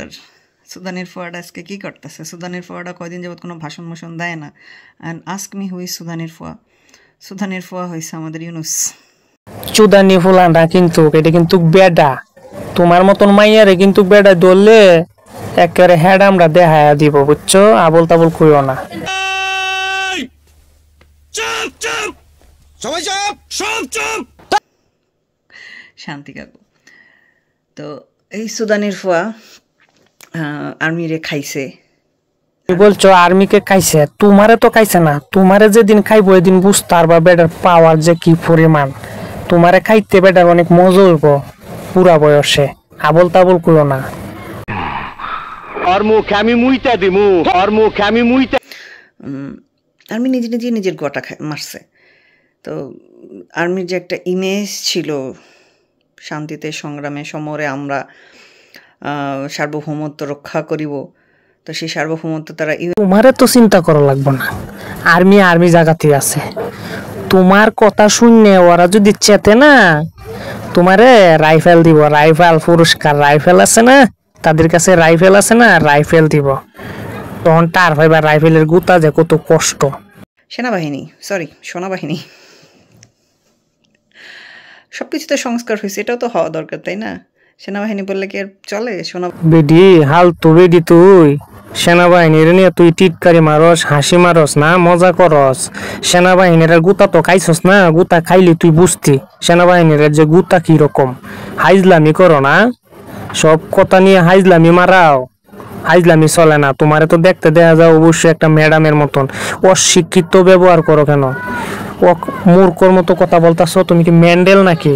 নমস্কার। সুদানের ফুয়াটা আজকে কী করতেছে? সুদানের ফুয়াটা কয়দিন যাবৎ কোনো ভাষণ মোষণ দেয় না। অ্যান্ড আস্ক মি হুই সুদানের ফুয়া। সুদানের ফুয়া হয়েছে আমাদের ইউনুস। চুদানি ফুলানটা কিন্তু এটা কিন্তু বেডা, তোমার মতন মাইয়ারে কিন্তু বেডা ধরলে একেবারে হেড আমরা দেখায়া দিব, বুঝছো? আবল তাবল কইও না। শান্তি কাকু। তো এই সুদানের ফুয়া আর্মিরে খাইছে। বলছো আর্মিকে খাইছে, তোমারে তো খাইছে না। তোমারে যেদিন খাইবো এদিন বুঝতে পারবা বেডার পাওয়ার যে কি পরিমাণ। তোমারে খাইতে বেডার অনেক মজা হইব পুরা বয়সে। আবল তাবল কইও না। আর্মি নিজে নিজে নিজের গোটা মারছে। তো আর্মির যে একটা ইমেজ ছিল, শান্তিতে সংগ্রামে সমরে আমরা সার্বভৌমত্ব রক্ষা করিব, তো সেই সার্বভৌমত্ব তারা তোমারে তো চিন্তা করা লাগবে না। আর্মি আর্মি জায়গাতেই আছে। তোমার কথা শুনে ওরা যদি চেতে না, তোমারে রাইফেল দিব। রাইফেল পুরস্কার রাইফেল আছে না, তাদের কাছে রাইফেল আছে না, রাইফেল দিব। তখন টার ভাইবা রাইফেলের গুতা যে কত কষ্ট। সেনাবাহিনী সবকিছুতে সংস্কার হয়েছে, এটাও তো হওয়া দরকার, তাই না? সেনাবাহিনী বললে কি আর চলে? বেডি হাল তো বেডি, তুই সেনাবাহিনীর নিয়ে তুই টিটকারি মারস, হাসি মারস না, মজা করস। সেনাবাহিনীর গুতা তো খাইছস না, গুতা খাইলি তুই বুঝতি সেনাবাহিনীর যে গুতা কি রকম। হাইজলামি করো না, সব কথা নিয়ে হাইজলামি মারাও। হাইজলামি চলে না। তোমারে তো দেখতে দেখা যায় অবশ্যই একটা ম্যাডামের মতন। অশিক্ষিত ব্যবহার করো কেন? মূর্খর মতো কথা বলতাছো। তুমি কি মেন্ডেল নাকি?